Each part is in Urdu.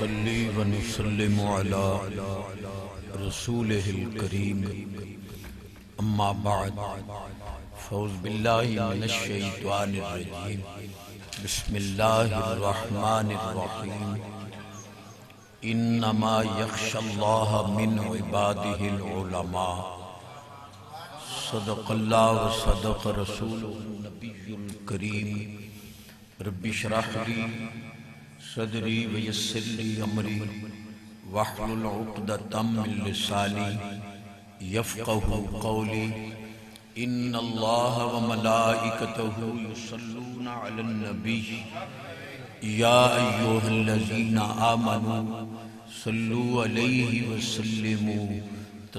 ونصلي ونسلم على رسوله الكريم اما بعد فاعوذ بالله من الشيطان الرجيم بسم الله الرحمن الرحيم انما يخشى الله من عباده العلماء صدق الله وصدق رسوله النبي الكريم رب اشرح لي صدری ویسر لی امری واحلل عقدۃ من لسانی یفقہوا قولی ان اللہ وملائکتہ یصلون علی النبی یا ایھا الذین آمنوا صلوا علیہ وسلموا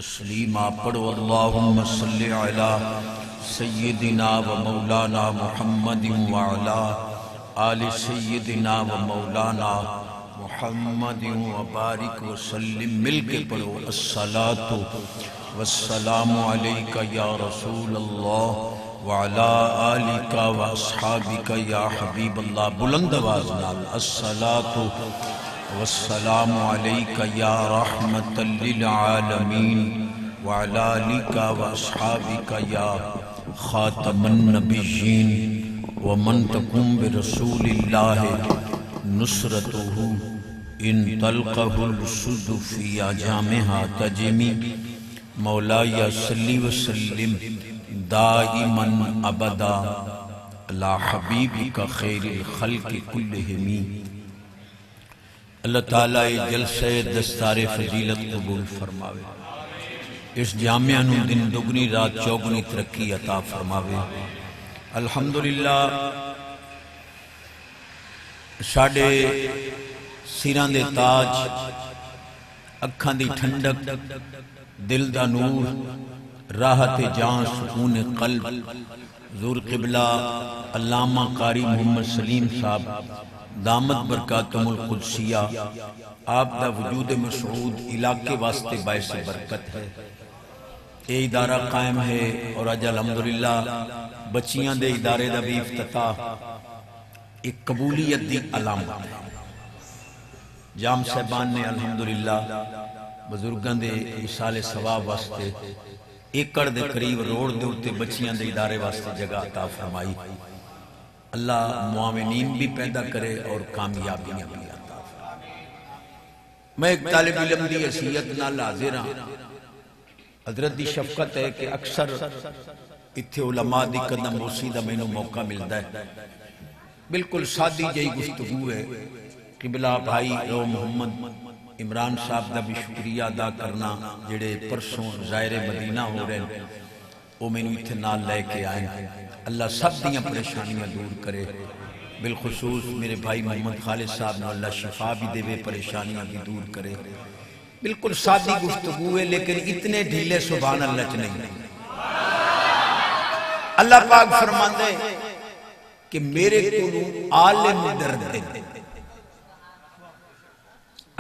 تسلیما۔ پڑھو اللہم صلی علی سیدنا و مولانا محمد وعلی آل سیدنا و مولانا محمد وبارک وسلم۔ مل کے پڑھو الصلاۃ والسلام علیک یا رسول اللہ وعلی آلک و اصحابک یا حبیب اللہ۔ بلند آواز نال الصلاۃ والسلام علیک یا رحمت للعالمین وعلی آلک و اصحابک یا خاتم النبیین ومن تکم برسول اللہ نصرتہ ان تلقہ السد فی اجامہا تجمی۔ مولایا صلی وسلم دائما ابدا علی حبیبک خیر الخلق کلہم۔ اللہ تعالیٰ جلسہ دستار فضیلت قبول فرماوے، اس جامعہ نو دن دگنی رات چوگنی ترقی عطا فرماوے۔ الحمدللہ ساڑے سیران دے تاج، اکھاں دی ٹھنڈک، دل دا نور، راحت جان، سکون قلب، حضور قبلہ علامہ قاری محمد سلیم صاحب دامت برکاتہم القدسیہ، آپ دا وجود مسعود علاقے واسطے باعث برکت ہے۔ یہ ادارہ قائم ہے اور آج الحمدللہ بچیاں دے ادارے دا بھی افتتاح ایک قبولیت دی علامت ہے۔ جام صاحبان نے الحمدللہ بزرگاں دے ایصال ثواب واسطے ایکڑ دے قریب روڑ دے اتے بچیاں دے ادارے واسطے جگہ عطا فرمائی۔ اللہ معاونین بھی پیدا کرے اور کامیابیاں بھی عطا فرمائے۔ میں ایک طالب علم دی حیثیت نال حاضر ہاں۔ حضرت دی شفقت ہے کہ اکثر اتھے علماء دی قدم بوسی دا میں نو موقع ملتا ہے۔ بالکل سادی جائی گفتگو ہے۔ قبلہ بھائی رو محمد عمران صاحب دا بھی شکریہ ادا کرنا، جڑے پرسوں ظاہر مدینہ ہو رہے ہیں، وہ میں نو اتھے نال لے کے آئیں۔ اللہ سب دیاں پریشانیاں دور کرے، بالخصوص میرے بھائی محمد خالد صاحب نے اللہ شفا بھی دے، پریشانیاں بھی دور کرے۔ بالکل سادی گفتگو ہے لیکن اتنے ڈھیلے سبحان اللہ چ نہیں۔ اللہ پاک فرماندے کہ میرے کو عالم ڈر دے،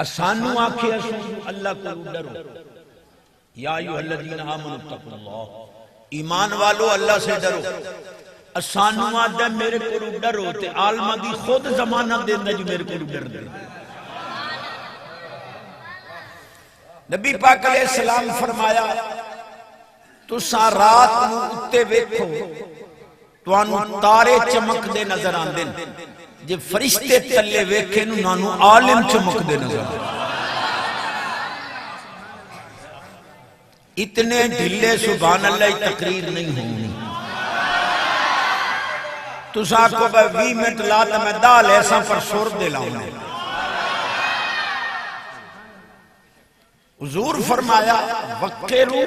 اسانو آکھے اللہ کو ڈرو، یا ایھا الذین آمنوا اتقوا اللہ، ایمان والو اللہ سے ڈرو۔ اسانو آدھا میرے کو ڈرو تے عالمہ دی خود زمانہ دے جو میرے کو ڈر دے۔ نبی پاک علیہ السلام فرمایا تساں رات نو اتے ویکھو توانو تارے چمک دے نظر آندے، جے فرشتے تلے ویکھے نو نانو عالم چمک دے نظر آندے۔ اتنے ڈھلے سبحان اللہ تقریر نہیں ہونی۔ تساں کو بے 20 منٹ لاتا میں دال ایسا پر سر دے لاؤں۔ حضور فرمایا وقروا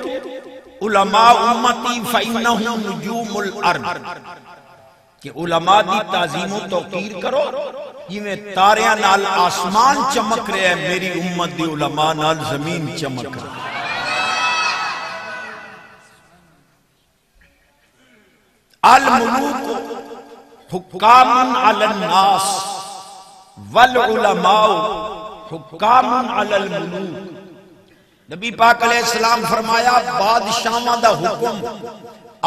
علماء امتی فإنہم نجوم الارض، کہ علماء دی تعظیم و توقیر کرو جویں تاریاں نال آسمان چمک رہے ہیں، میری امت دی علماء نال زمین چمک رہے ہیں۔ الملوک حکام علی الناس والعلماء حکام علی الملوک۔ نبی پاک علیہ السلام فرمایا بادشاہاں دا حکم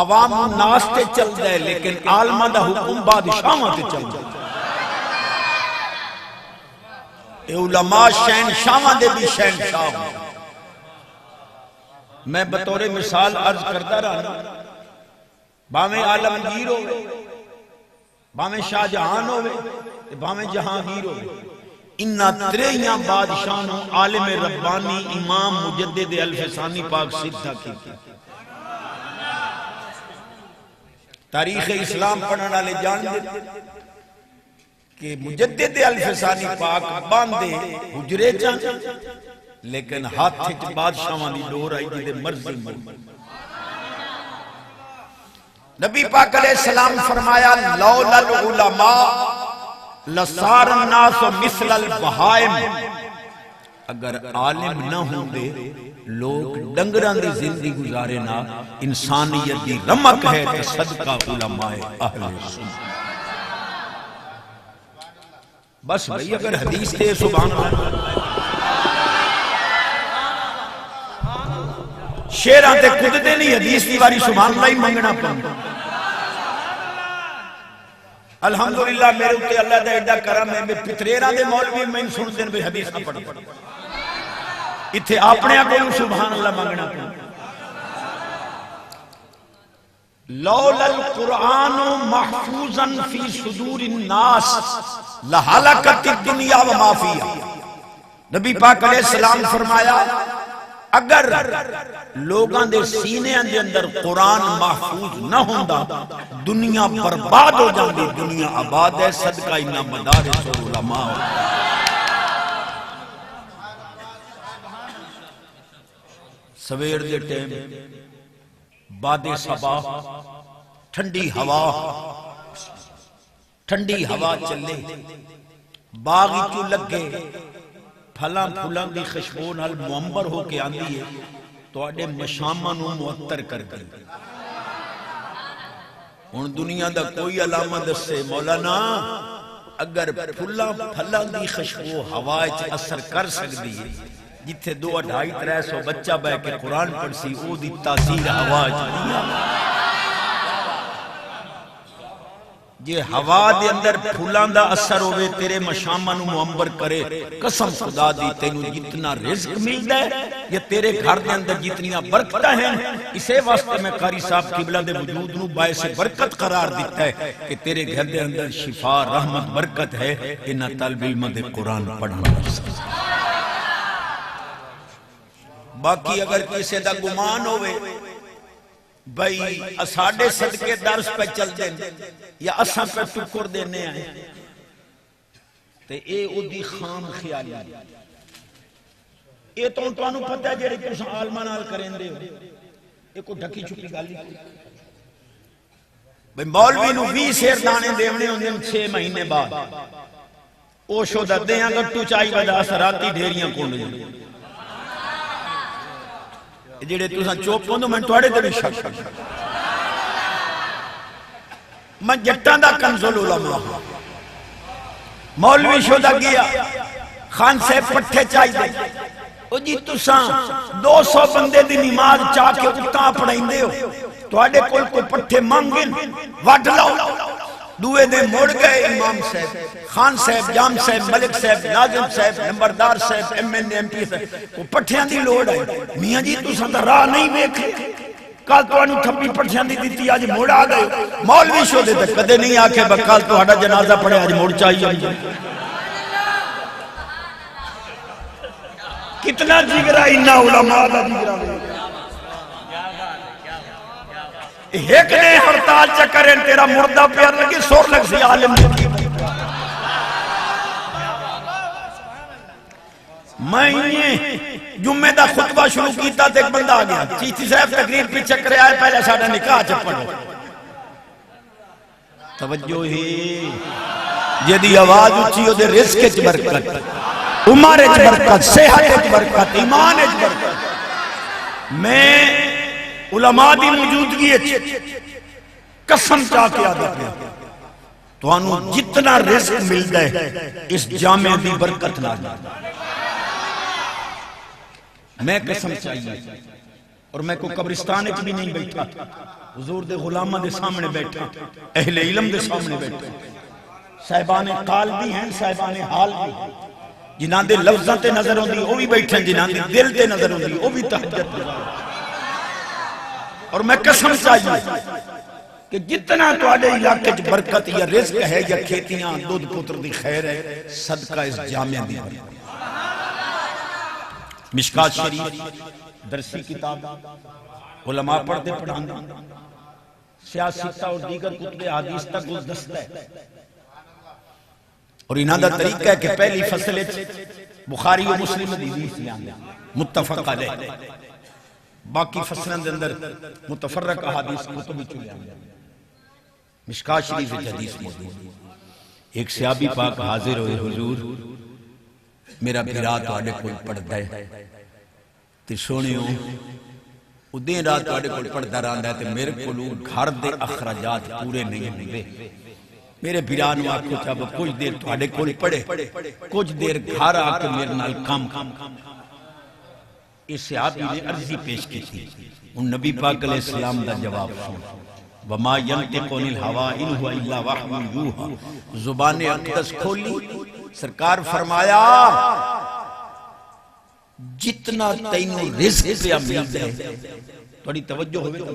عوام الناس تے چل دے لیکن عالمہ دا حکم بادشاہاں تے چل دے۔ اے علماء شہنشاہاں دے بھی شہنشاہ ہوں۔ میں بطور مثال عرض کرتا رہا، باویں عالمگیر ہوئے، باویں شاہ جہان ہوئے، باویں جہانگیر ہوئے، انہاں ترییاں بادشاہوں عالم ربانی امام مجدد الفسانی پاک سدھا کی تاریخ اسلام پڑھنے والے جان دے کہ مجدد الفسانی پاک باندے حجرے چاں لیکن ہاتھ چ بادشاہاں دی ڈور آئی دی مرضی من۔ نبی پاک علیہ السلام فرمایا لولا العلماء لصار الناس مثل البہائم، اگر عالم نہ ہوں دے لوگ ڈنگران دی زندگی گزارے نہ، انسانیت دی رمک ہے کہ صدقہ علماء اہل سنت۔ بس بھئی اگر حدیث تے سبحان اللہ شیران تے خود دے نہیں، حدیث دی واری سبحان اللہ ہی منگنا پڑا۔ الحمدللہ میرے اتے اللہ دا ایڈا کرم ہے، میں پتریرہ دے مولوی میں سن دین بھی حدیث نہ پڑھا، اتھے اپنے کو سبحان اللہ منگنا پڑا۔ لولا القرآن محفوظا فی صدور الناس لہلکت الدنیا وما فیہا، نبی پاک علیہ السلام فرمایا اگر لوگاں دے سینے دے اندر قرآن محفوظ نہ ہوندا دنیا برباد ہو جاندی، دنیا آباد ہے، صدقہ انہا مدارس علماء۔ سویر دے ٹیم باد صبا ٹھنڈی ہوا چلے، باغی کیوں لگے، پھلاں پھلاں دی خشبو نال معمر ہو کے آندی ہے تو اڈے مشامہ نو معطر کر دی۔ ان دنیا دا کوئی علامہ دسے مولانا اگر پھلاں دی خشبو ہوائے اثر کر سکتی ہے، جتھے 2-2.5-300 بچہ بے کے قرآن پڑھ سی او دی تاثیر ہوائے نہیں آئی۔ یہ ہوا دے اندر پھولان دا اثر ہوئے تیرے مشامہ نو معمر کرے، قسم خدا دی تینوں جتنا رزق ملتا ہے یا تیرے گھر دے اندر جتنی برکتہ ہیں، اسے واسطے میں قاری صاحب قبلہ دے وجود نو باعث برکت قرار دیتا ہے کہ تیرے گھر دے اندر شفا رحمت برکت ہے، انہا طالب علم دے قرآن پڑھنا ہے۔ باقی اگر کسی دا گمان ہوئے بھئی اساڑے صدقے درس پہ چل دیں یا اساں پہ ٹکر دینے آئے تے اے او دی خام خیالی اے تو انتوانو پتہ ہے جیڑے کچھ عالمان آل کریں دے اے کو ڈھکی چھپی گالی بھئی مولوی نو 20 سیر دانے دیونے ہوندے 6 مہینے بعد او شودہ دیاں گٹو چاہی ودا سراتی ڈھیریاں کونڈ جائیں جیڑے تُساں چوپ ہوندو میں توڑے دے بھی شک میں جٹان دا کنزل علماء مولوی شدہ گیا خان سے پٹھے چاہی دے او جی تُساں 200 بندے دی نماز چاہ کے اتاں پڑھائیں دے ہو توڑے کل کو پٹھے مانگن وڈ لاؤ دوئے دے موڑ گئے امام صاحب خان صاحب جام صاحب ملک صاحب ناظم صاحب نمبردار صاحب ایم این ایم پی صاحب وہ پٹھیاں دی لوڑ ہے میاں جی تو سندہ راہ نہیں بیکھے کال تو انہوں تھپی پٹھیاں دی دیتی آج موڑ آ گئے مولوی شو دے تک کدے نہیں آکے بکال تو ہڑا جنازہ پڑے آج موڑ چاہیے کتنا جگرہ انہا علماء دا جگرہ ایک نے ہڑتال چکریں تیرا مردہ پیار لگی سور لگ سی عالم نے میں یہ جمعہ دا خطبہ شروع کیتا تھا ایک بندہ آ گیا چیتی صاحب تقریر پہ چکرے آئے پہلے ساڑھا نکاح چپڑو توجہ ہی جدی آواز اچھی ہو دے رزق اچ برکت عمر اچ برکت صحت اچ برکت ایمان اچ برکت میں علماء دی موجودگی قسم چاہ کے آدھا پہ تو انہوں جتنا رزق مل گئے اس جامعہ دی برکت نہ جائے میں قسم چاہیے اور میں کوئی قبرستان ایک بھی نہیں بیٹھا حضور دے غلامہ دے سامنے بیٹھا اہل علم دے سامنے بیٹھا صاحبان قال بھی ہیں صاحبان حال بھی ہیں جنہاں دے لفظاں تے نظر ہوندی وہ بھی بیٹھے، جنہاں دے دل تے نظر ہوندی وہ بھی تہجد گزار۔ اور میں قسم چاہیے کہ جتنا تواڈے علاقے چ برکت یا رزق ہے یا کھیتیاں دودھ پتر دی خیر ہے، صدقہ اس جامعہ دی۔ مشکات شریف درسی کتاب علماء پڑھتے پڑھاندے، سیاستہ اور دیگر کتب حدیث تک گلدستہ ہے۔ اور انہاں دا طریقہ ہے کہ پہلی فصل بخاری و مسلم دی حدیث لے آندے متفق علیہ، باقی فصلاں دے اندر متفرق احادیث کتب وچ لے آندے۔ مشکات شریف وچ حدیث موجود، ایک صحابی پاک حاضر ہوئے، حضور میرا بھرا تواڈے کول پڑھدا ہے تے سونیو او دن رات تواڈے کول پڑھدا رہندا ہے تے میرے کول گھر دے اخراجات پورے نہیں ہوندے۔ میرے بھرا نو آکھو چاہو کچھ دیر تواڈے کول پڑھے، کچھ دیر گھر آ کے میرے نال کام۔ اس صحابی نے عرضی پیش کی تھی، ان نبی پاک علیہ السلام دا جواب سن، وما ينطق عن الهوى ان هو الا وحی یوحى۔ زبان اقدس کھولی، سرکار فرمایا جتنا تینوں رزق پہ امید ہے، تھوڑی توجہ ہوئے تو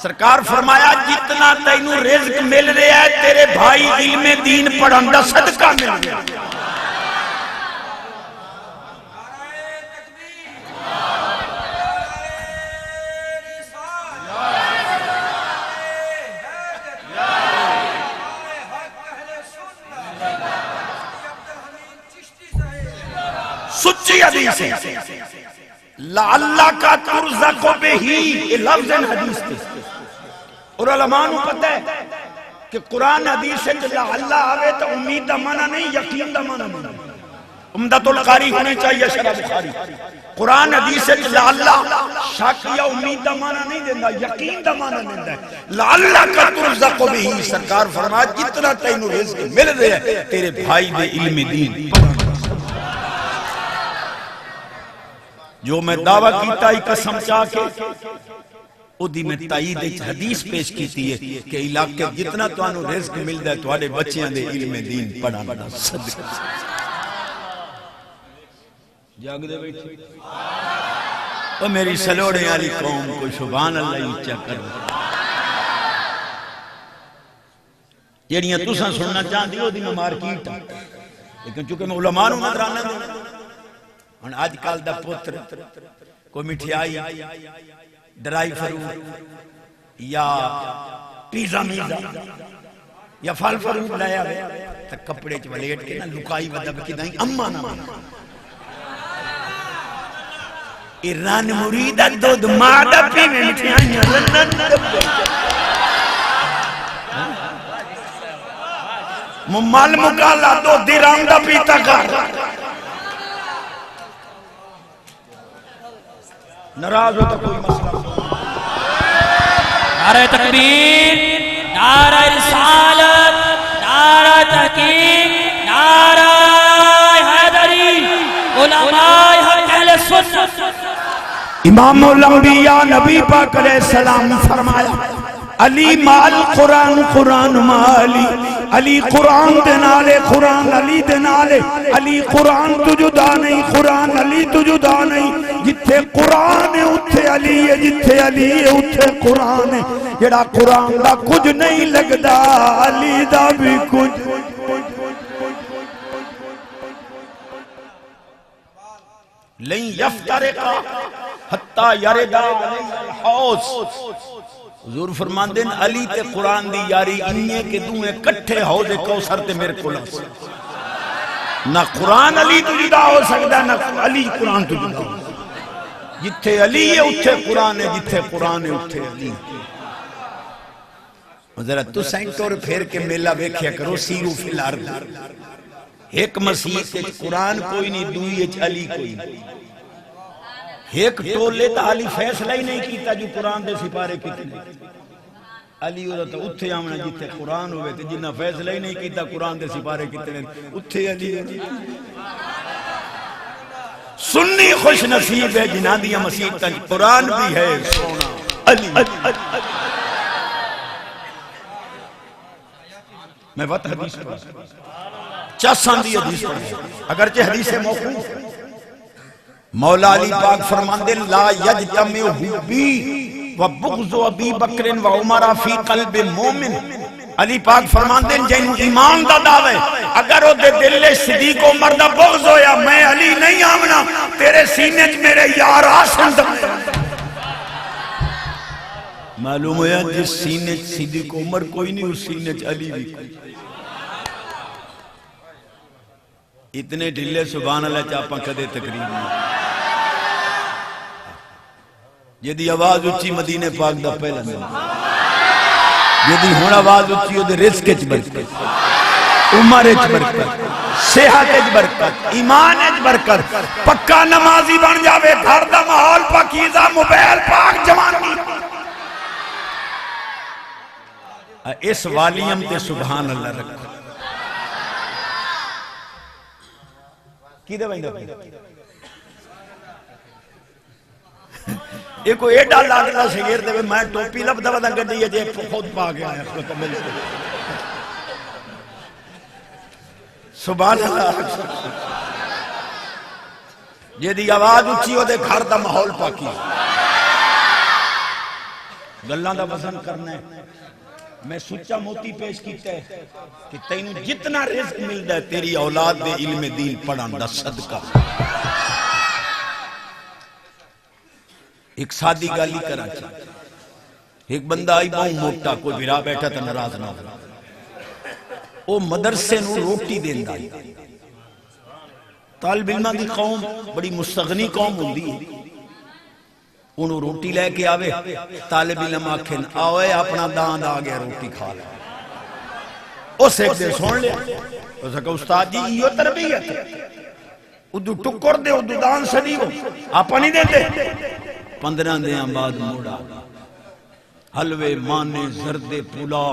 سرکار فرمایا جتنا تینوں رزق مل رہا ہے تیرے بھائی علم دین پڑھن دا صدقہ مل رہا ہے۔ سچی حدیث ہے، لعلہ کا ترزق بہی، یہ لفظ حدیث تھی۔ اور علماء کو پتہ ہے کہ قرآن حدیث سے لعلہ آوے تو امید دا معنی نہیں، یقین دا معنی نہیں۔ عمدۃ القاری ہونے چاہیے شرح بخاری۔ قرآن حدیث سے لعلہ شک یا امید دا معنی نہیں دیندہ، یقین دا معنی دیندہ ہے۔ لعلہ کا ترزق بہی، سرکار فرمایا جتنا تینوں رزق مل رہے ہیں تیرے بھائی دے علم دین جو میں دعویٰ کیتا ہی قسم چاہ کے او دی میں تائید حدیث پیش کیتی ہے کہ علاقے جتنا توانو رزق ملدا ہے تواڈے بچیاں دے علم دین پڑھانا صدقہ۔ جاگ دے بیٹھے او میری سلوڑے والی قوم کو سبحان اللہ اونچا کر، جڑیاں تساں سننا چاہندے ہو دی میں مارکیٹ، لیکن چونکہ میں علماء نوں نظرانہ دینا ہن آج کل دا پتر کوئی مٹھائی ڈرائی فروٹ یا پیزا میزا یا پھل فروٹ لایا تو کپڑے چ ولیٹ کے نا لکائی ودب کی دائیں اما نہ ایران مرید دودھ مادہ پیوے مٹھائیاں ممال مکالا دو دیرام دا پیتا کر ناراض ہو تو کوئی مسئلہ۔ نعرہ تکبیر، نعرہ رسالت، نعرہ تحقیق، نعرہ حیدری، علماء حق اہل سنت۔ امام الانبیاء نبی پاک علیہ السلام فرمایا علی مال قرآن، قرآن مالی، علی قرآن دنالے، قرآن علی دنالے، علی قرآن تجدا نہیں، قرآن علی تجدا نہیں، جتھے قرآن ہے اتھے علی ہے، جتھے علی ہے اتھے قرآن ہے، جڑا قرآن دا کچھ نہیں لگدا علی دا بھی کچھ۔ لن یفترقا حتی یردا علیہ الحوض، حضور فرماندے ہیں علی تے قرآن دی یاری انہیں کہ دوئے کٹھے حوض کوثر تے میرے کول نہ قرآن علی تو جدا ہو سکتا نہ علی قرآن تو جدا ہو سکتا، جتھے علی ہے اتھے قرآن ہے، جتھے قرآن ہے اتھے علی ہے۔ ذرا تو سینٹور پھیر کے میلہ بیکھیا کرو سیرو فی الارض، ایک مسیح کے قرآن کوئی نہیں، دوئی علی کوئی نہیں، ایک ٹولے تا علی فیصلہ ہی نہیں کیتا جو قرآن دے سپارے کتنے، علی ہوتا تو اتھے آمنا جتھے قرآن ہوئے تھے، جنہ فیصلہ ہی نہیں کیتا قرآن دے سپارے کتنے اتھے علی ہوئے۔ سنی خوش نصیب ہے جنہ دیا مسیح تک قرآن بھی ہے سونا علی۔ میں وقت حدیث پر چاسان دی حدیث پڑھیں اگرچہ حدیث موقوف مولا علی پاک فرماندے لا یجتمع حبی و بغض ابی بکر و عمر فی قلب مومن علی پاک فرماندے جنوں ایمان دا دعوے اگر او دے دل صدیق عمر دا بغض ہویا میں علی نہیں آمنا تیرے سینے وچ میرے یار آسن دا معلوم ہوا جس سینے وچ صدیق عمر کوئی نہیں اس سینے وچ علی بھی کوئی اتنے ڈھلے سبحان اللہ چاپاں کدے تقریب نہیں جدی آواز اچھی مدینے پاک دا پہلا نہیں جدی ہون آواز اچھی ہو دے رزق اچ برکت عمر اچ برکت صحت اچ برکت ایمان اچ برکت پکا نمازی بن جاوے گھر دا ماحول پاکیزہ موبائل پاک جوانی اس والیم تے سبحان اللہ رکھو کی دے بھائی ایک کوئی ایڈا لاغلہ شگیر دے میں ٹوپی لب دو دا گڑی ہے جے خود پا گیا ہے سبحان اللہ یہ دی آواز اچھی ہو دے گھر دا ماحول پاکی گلان دا وزن کرنا ہے میں سچا موتی پیش کیتا ہے کہ تینوں جتنا رزق ملتا ہے تیری اولاد دے علم دین پڑھان دا صدقہ ایک سادی گالی کرا چاہتا ایک بندہ آئی بہت موٹا کوئی بھرا بیٹھا تھا ناراض نہ ہو وہ مدرسے نو روٹی دین دائی طالب علمہ دی قوم بڑی مستغنی قوم ہوندی ہے انہوں روٹی لے کے آوے طالب علم آکھن آوے اپنا داند آگیا روٹی کھا لے اس ایک دے سون لیا اس کہا استاد جی یہ تربیت ہے ادھو ٹکر دے ادھو دان سڑی ہو آپ نہیں دیتے 15 دیاں بعد موڑا حلوے مانے زردے پولا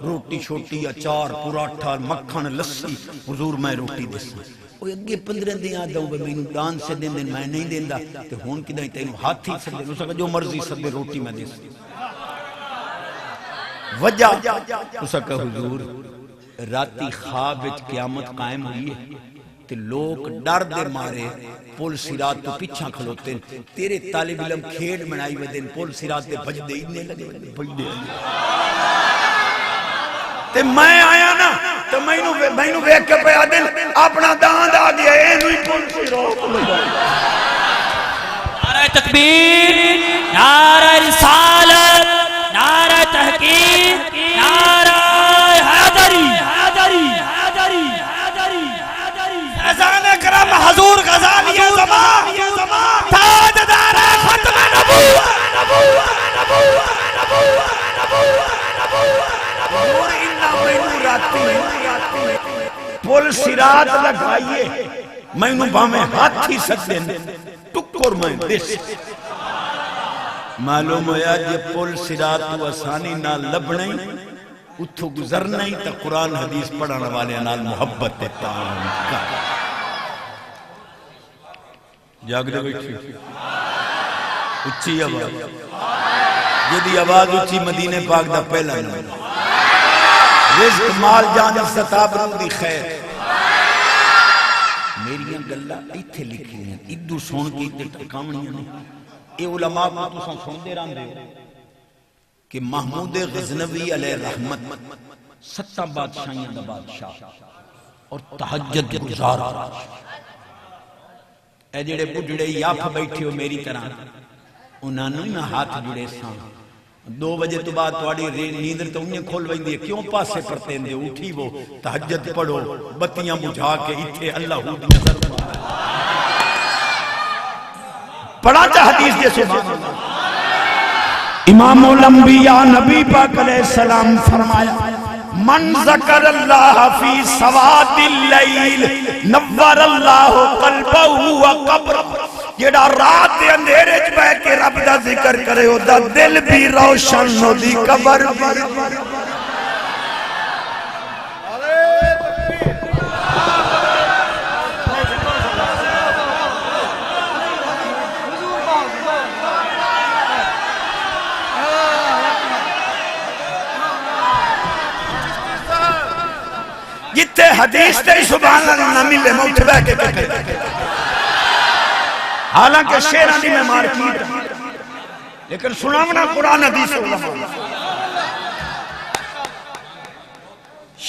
روٹی چھوٹی اچار پراٹھا مکھن لسی حضور میں روٹی دیسا وہ اگے 15 دیاں دوں میں دان سے دیں دن میں نہیں دیں دا تو ہون کی دائیں تینوں ہاتھی سے دیں اسے کہا جو مرضی سب روٹی میں دیسا وجہ اسے کہا حضور راتی خواب وچ قیامت قائم ہوئی ہے تے لوگ ڈر دے مارے پول سرات تو پیچھا کھلوتے تیرے طالب علم کھیڑ منائی ودین پول سرات دے بج دے اتنے لگے بجدے تے میں آیا نا تو میں نو بیک کے پہ آدن اپنا داند آگیا اے نوی پول سرات لگا نعرہ تکبیر نعرہ رسالت نعرہ تحقیق نعرہ حیدری اذان کرم حضور غزالی زمان تاجدار ختم نبوت پول سرات لگائیے میں نو باں میں ہاتھی سکتے ٹکر میں دیس معلوم ہویا جے پول سرات و آسانی نہ لبنیں اتھو گزرنیں تا قرآن حدیث پڑھانا والے نال محبت تعاون کا جاگ دے بیٹھی اچھی آواز جدی آواز اچھی مدینے پاک دا پہلا نام رزق مال جان ستاب دی خیر میری گلہ ایتھے لکھی ہیں ادو سون کی ٹکاونیاں نہیں اے علماء کو تو سن دے رہاں دے کہ محمود غزنوی علیہ رحمت 7 بادشاہیاں دا بادشاہ اور تہجد گزار اے جڑے بڑھڑے یاف بیٹھے ہو میری طرح انہاں نہ ہاتھ جڑے سان 2 بجے تو بعد تواڈی نیندر تو انہیں کھول ویندی ہے کیوں پاسے پڑھتے ہیں اٹھی وہ تہجد پڑھو بتیاں بجھا کے ایتھے اللہ ہو دی نظر پڑھا چا حدیث کے سبحان اللہ امام الانبیاء نبی پاک علیہ السلام فرمایا من ذکر اللہ فی سواد اللیل نور اللہ قلبہ و قبر جیڑا رات دے اندھیرے چ بیٹھ کے رب دا ذکر کرے او دا دل بھی روشن ہو دی قبر بھی جتے حدیث تے سبحان اللہ نہ ملے میں اٹھ بیٹھ کے حالانکہ شیرانی میں مارکیٹ لیکن سناونا قرآن حدیث علماء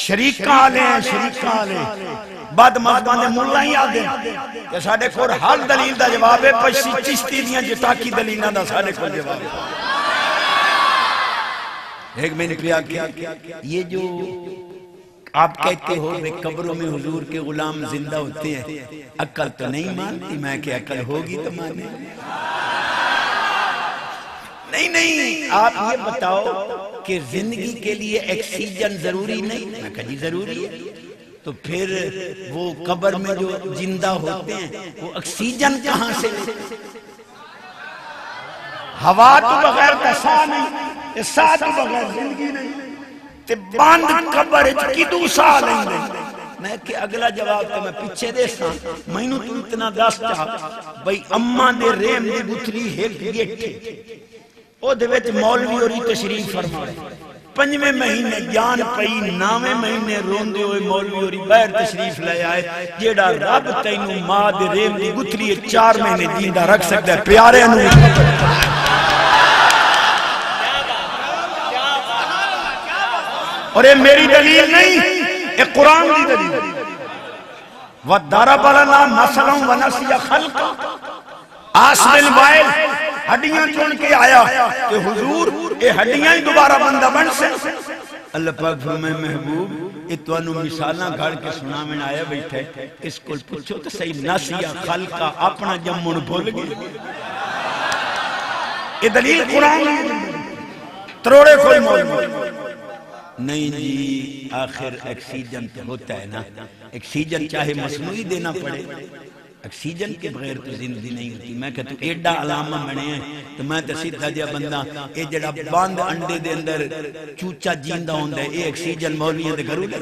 شریکہ آلے ہیں شریکہ آلے بعد مذہبان دے مولا ہی آدھے کہ ساڑھے کور حال دلیل دا جواب ہے پچھی چشتی دیاں جتاکی دلیلہ دا ساڑھے کور جواب ہے ایک میں نے پیا کیا یہ جو آپ کہتے ہو کہ قبروں میں حضور کے غلام زندہ ہوتے ہیں عقل تو نہیں مانتی میں کہ عقل ہوگی تو مانے نہیں آپ یہ بتاؤ کہ زندگی کے لیے آکسیجن ضروری نہیں میں کہا جی ضروری ہے تو پھر وہ قبر میں جو زندہ ہوتے ہیں وہ آکسیجن کہاں سے ہوا تو بغیر دسا نہیں سا تو بغیر زندگی نہیں تے باند قبر کی دوسا نہیں میں کہ اگلا جواب تو میں پیچھے دے سا میں نو تو اتنا دس چاہ بھئی اماں دے ریم دی بتری ایک گیٹھے او دے ویچ مولوی اور تشریف فرمائے 5ویں مہینے جان پئی 9ویں مہینے روندے ہوئے مولوی اور باہر تشریف لے آئے جیڑا رب تینوں ماں دے ریم دی بتری 4 مہینے جیندہ رکھ سکتا ہے پیارے انہوں اور یہ میری دلیل نہیں یہ قرآن دی دلیل وَدَّرَبَ لَنَا مَثَلًا وَنَسِيَ خَلْقًا آسمل وائل ہڈیاں چون کے آیا کہ حضور اے ہڈیاں ہی دوبارہ بندہ بن سے اللہ پاک فرمائے محبوب یہ تو انہوں مثالاں گھڑ کے سنا میں آیا بیٹھے اس کو پوچھو تو صحیح نسیہ خلقہ اپنا جمعن بھول گئے یہ دلیل قرآن تروڑے کوئی موجود نہیں جی آخر آکسیجن تو ہوتا ہے نا آکسیجن چاہے مصنوعی دینا پڑے آکسیجن کے بغیر تو زندگی نہیں ہوتی میں کہتا ہوں ایڈا علامہ بنے ہیں تو میں تو سیدھا جا بندہ اے جڑا باند انڈے دے اندر چوچا جیندہ ہوندہ ہے اے آکسیجن مولیاں دے گھرو لے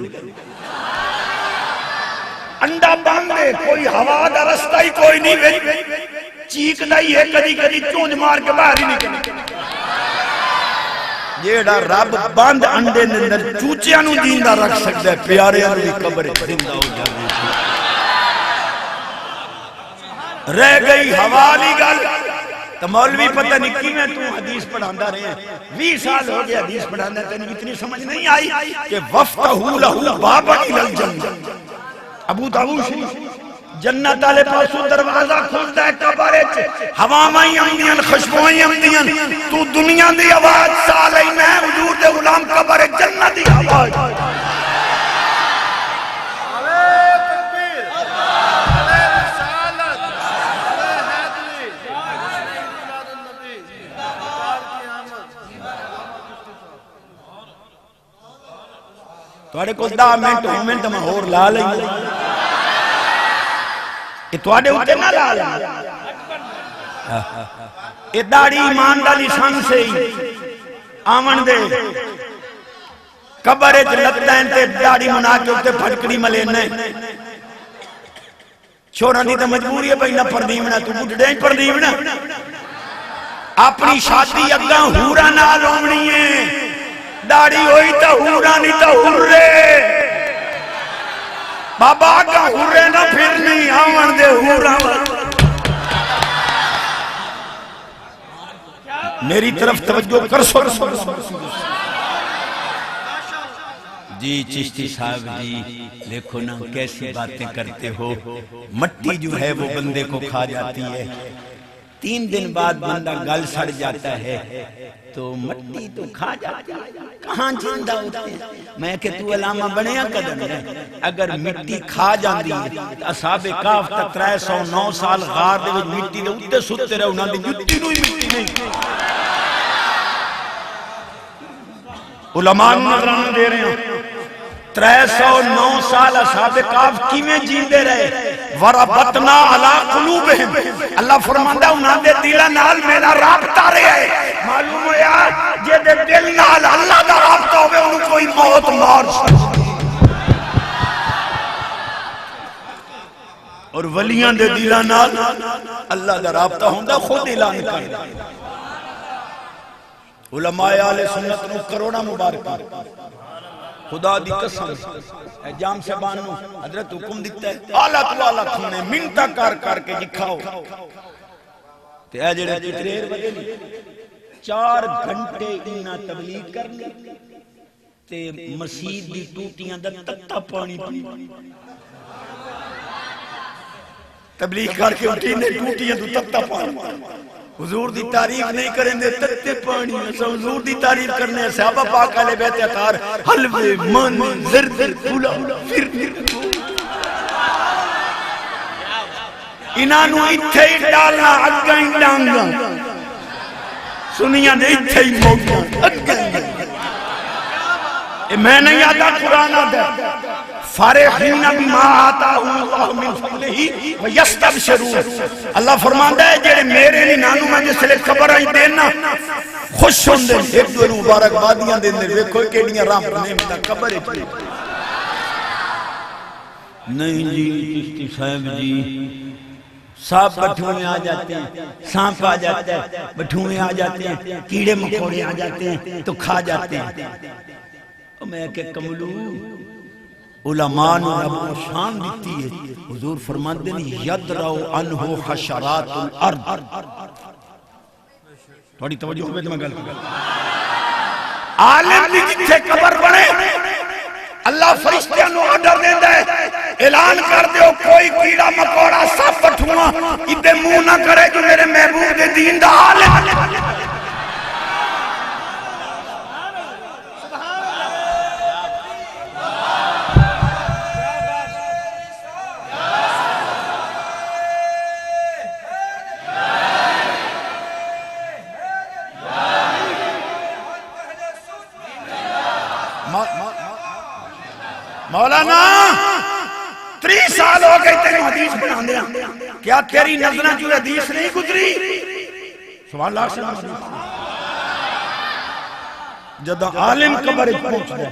انڈا باندے کوئی ہوا دا رستہ ہی کوئی نہیں وے چیک نہیں ہے کدی کدی چونج مار کے باہر ہی نکلے جیڑا رب باند انڈے دے اندر چوچیاں نو جیندہ رکھ سکتا ہے پیارے علی قبر زندہ ہو جاوے رہ گئی حوالی گل تو مولوی پتہ نکی میں تو حدیث پڑھاندہ رہے ہیں 20 سال ہو گئے حدیث پڑھاندہ تینی اتنی سمجھ نہیں آئی کہ وفتہو لہو بابا الالجنہ ابو داؤد شریف جنت والے پاسوں دروازہ کھلتا ہے قبرے چ ہواواں آندیاں خوشبوئیں آندیاں تو دنیا دی آواز سال ہی میں حضور دے غلام قبر جنت دی آواز توڑے کو 10 منٹ میں اور لا لیں یہ توڑے ہوتے نہ لا لیں یہ داڑی ایمان دا لسان سے ہی آمن دے قبرے لگتا ہے تے داڑی منا کے ہوتے پھٹکڑی ملینے چھوڑا نہیں تو مجبوری ہے بھئی نہ پردیمنا تو بڑھڑے ہی پردیمنا اپنی شادی اگاں ہورا نہ لومنی ہے داڑی ہوئی تا ہورا نہیں تا ہورے بابا کا ہورے نہ پھرنی آمن دے ہورا میری طرف توجہ کر سو جی چشتی صاحب جی دیکھو نا کیسی باتیں کرتے ہو مٹی جو ہے وہ بندے کو کھا جاتی ہے 3 دن بعد بندہ گل سڑ جاتا ہے تو مٹی تو کھا جاتی ہے کہاں جیندہ ہوتے ہیں میں کہ تو علامہ بنیا قدم ہے اگر مٹی کھا جاندی ہے اصحاب کاف تک 309 سال غار دے وچ مٹی دے اتے ستے رہے انہاں دی جتی نو ہی مٹی نہیں علماء نظران دے رہے ہیں 309 سال اصحاب کاف کیویں جیندے رہے وربطنا علی قلوبہم اللہ فرماندا انہاں دے دلاں نال میرا رابطہ رہیا ہے معلوم ہویا جے دے دل نال اللہ دا رابطہ ہوے اونوں کوئی موت مار سکتی اور ولیاں دے دلاں نال اللہ دا رابطہ ہوندا خود اعلان کردا علماء اہل سنت نو کروڑا مبارک خدا دی قسم اے جام صاحبان نو حضرت حکم دیتا ہے آلہ تو آلہ کھانے منتا کر کے جی کھاؤ تے اے جڑے چتریر بجے 4 گھنٹے انہاں تبلیغ کرنی تے مسجد دی ٹوٹیاں دا تتا پانی پی تبلیغ کر کے اٹھی نے ٹوٹیاں تو تتا پانی حضور دی تعریف نہیں کریں دے تتے پانی حضور دی تعریف کرنے صحابہ پاک علیہ بیت اطہار حلوے من زرد پھولا پھر انہوں اتھے ہی ڈالنا اگا ہی ڈانگا سنیاں دے اتھے ہی موگا اگا ہی میں نہیں آتا قرآن آتا فارحین بما آتاہم اللہ من فضلہ ویستبشرون اللہ فرماندا ہے جڑے میرے نہیں نانو میں جس لے خبر آئی دینا خوش ہوندے ایک دو مبارک بادیاں دیندے ویکھو کیڑیاں راہ نعمتاں خبر ہے نہیں جی چشتی صاحب جی سانپ بٹھوئے آ جاتے ہیں سانپ آ جاتا ہے بٹھوئے آ جاتے ہیں کیڑے مکوڑے آ جاتے ہیں تو کھا جاتے ہیں میں کہ کملو علماء نے رب کو شان دیتی ہے حضور فرماتے ہیں یدرو عنہ حشرات الارض تھوڑی توجہ ہوئے تو میں گل عالم بھی کتھے قبر بنے اللہ فرشتیاں نو آڈر دیندہ ہے اعلان کر دیو کوئی کیڑا مکوڑا سب بٹھواں ادھے منہ نہ کرے جو میرے محبوب دے دین دا عالم مولانا 30 سال ہو گئے تیری حدیث بنا دیا کیا تیری نظریں جو حدیث نہیں گزری سبحان اللہ سلام جدہ عالم قبر پہنچ گئے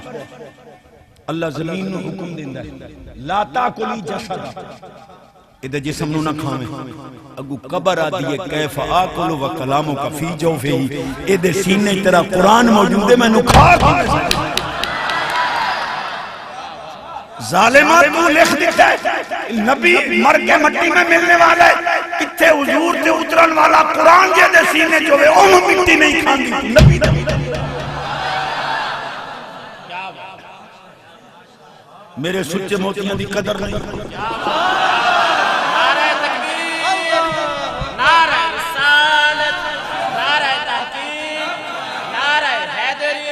اللہ زمین نو حکم دیندہ ہے لا تاکلی جسد ادھے جسم نو نہ کھامے اگو قبر آدھی ہے کیف آکلو و کلامو کا فی جو فی ادھے سینے تیرا قرآن موجود ہے میں نو کھا کھا ظالمہ تو لکھ دیتا ہے نبی مر کے مٹی میں ملنے والا ہے اتھے حضور تے اترن والا قرآن جے دے سینے جو ہے انہوں مٹی نہیں کھان دی نبی دے میرے سچے موتیاں دی قدر نہیں نعرہ تکبیر نعرہ رسالت نعرہ تحقیق نعرہ حیدری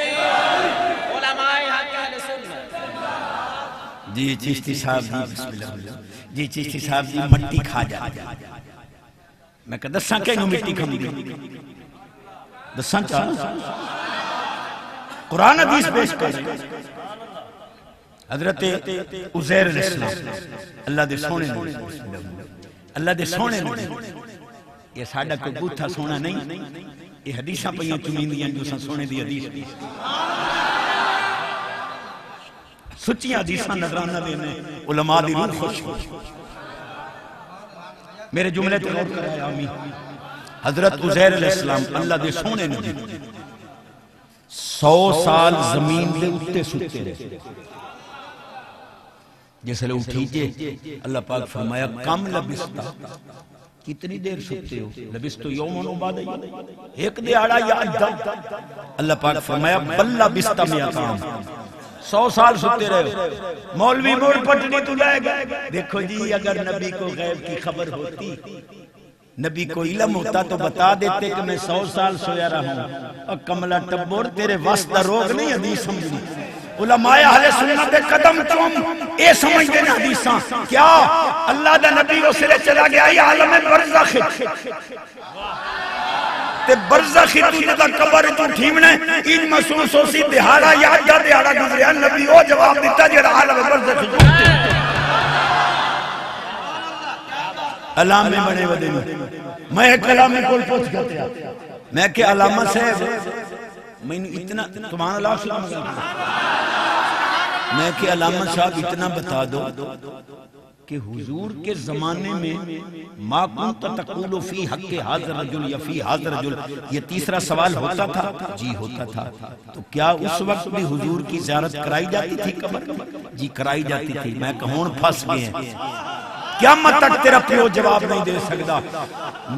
علماء حق اہل سنت جی چشتی صاحب جی بسم اللہ جی چشتی صاحب جی مٹی کھا جاتا میں کہا دساں کہ انہوں مٹی کھم دی دساں چاہا قرآن حدیث پیش کر حضرت عزیر علیہ السلام اللہ دے سونے نے اللہ دے سونے نے یہ ساڑھا کوئی بوتھا سونا نہیں یہ حدیثاں پہیاں چمین دیاں جو سن سونے دی حدیث سچی حدیثاں نظرانہ دینے علماء دی روح خوش میرے جملے تے غور کرائے آمین حضرت عزیر علیہ السلام اللہ دے سونے نے 100 سال زمین دے اٹھتے سکتے رہے جیسے لے اٹھی جے اللہ پاک فرمایا کم لبستا کتنی دیر سکتے ہو لبستو یومن و بعد ایک دیارہ یا اجدہ اللہ پاک فرمایا بل لبستا میاتام 100 سال سکتے رہے مولوی موڑ پٹنی تو لائے گا دیکھو جی اگر نبی کو غیب کی خبر ہوتی نبی کو علم ہوتا تو بتا دیتے کہ میں 100 سال سویا رہا ہوں اور کملہ ٹبور تیرے واسطہ روگ نہیں حدیث سمجھنی علماء اہل سنت قدم چوم اے سمجھ دینا حدیثاں کیا اللہ دا نبی کو سلے چلا گیا یہ عالم برزخ تے برزخی تو جدہ قبر تو ٹھیمنے ان محسوس ہوسی دہاڑا یاد جا دہاڑا گزریا نبی وہ جواب دیتا جڑا عالم برزخی جوتے علام میں بڑے ودے میں ایک علام میں کول پوچھ گیا میں کہ علامہ صاحب میں اتنا تمہارا اللہ سلام میں کہ علامہ صاحب اتنا بتا دو کہ حضور کے زمانے میں ما کنت تقول فی حق حاضر رجل یا فی حاضر رجل، یہ تیسرا سوال ہوتا تھا؟ جی ہوتا تھا۔ تو کیا اس وقت بھی حضور کی زیارت کرائی جاتی تھی قبر؟ جی کرائی جاتی تھی۔ میں کہوں پھنس گئے ہیں، قیامت تک تیرا پیو جواب نہیں دے سکتا۔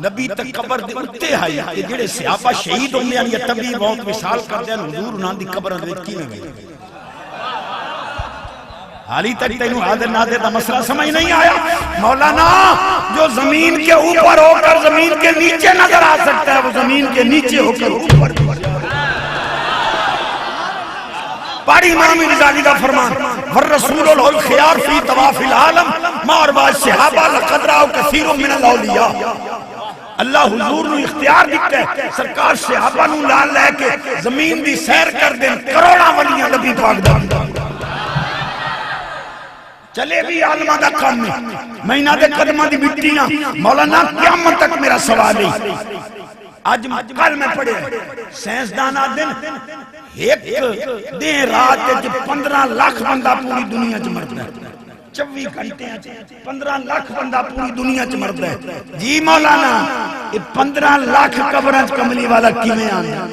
نبی تک قبر دے اتے آئی کہ جڑے صحابہ شہید ہوندے ہیں یا طبی بہت وصال کردے ہیں، حضور انہاں دی قبر اندر کی میں گئی؟ حالی تک تینوں حاضر ناظر دا مسئلہ سمجھ نہیں آیا؟ مولانا جو زمین کے اوپر ہو کر زمین کے نیچے نظر آ سکتا ہے، وہ زمین کے نیچے ہو کر اوپر۔ پاڑی امام غزالی دا فرمان، والرسول الخیار فی طواف العالم ما اربع صحابہ لقد راؤ کثیر من الاولیاء۔ اللہ حضور نو اختیار دیتا ہے، سرکار صحابہ نو لال لے کے زمین دی سیر کر دیں، کروڑا ولیاں نبی پاک دا چلے بھی عالمہ دا کام میں مہینہ دے قدمہ دی مٹیاں۔ مولانا قیامت تک میرا سوال ہے۔ آج کل میں پڑھے سائنسدانا دن ایک دن رات 15 لاکھ بندہ پوری دنیا چ مرتا ہے، 24 گھنٹے 15 لاکھ بندہ پوری دنیا چ مرتا ہے۔ جی مولانا یہ 15 لاکھ قبراں چ کملی والا کیویں آندا؟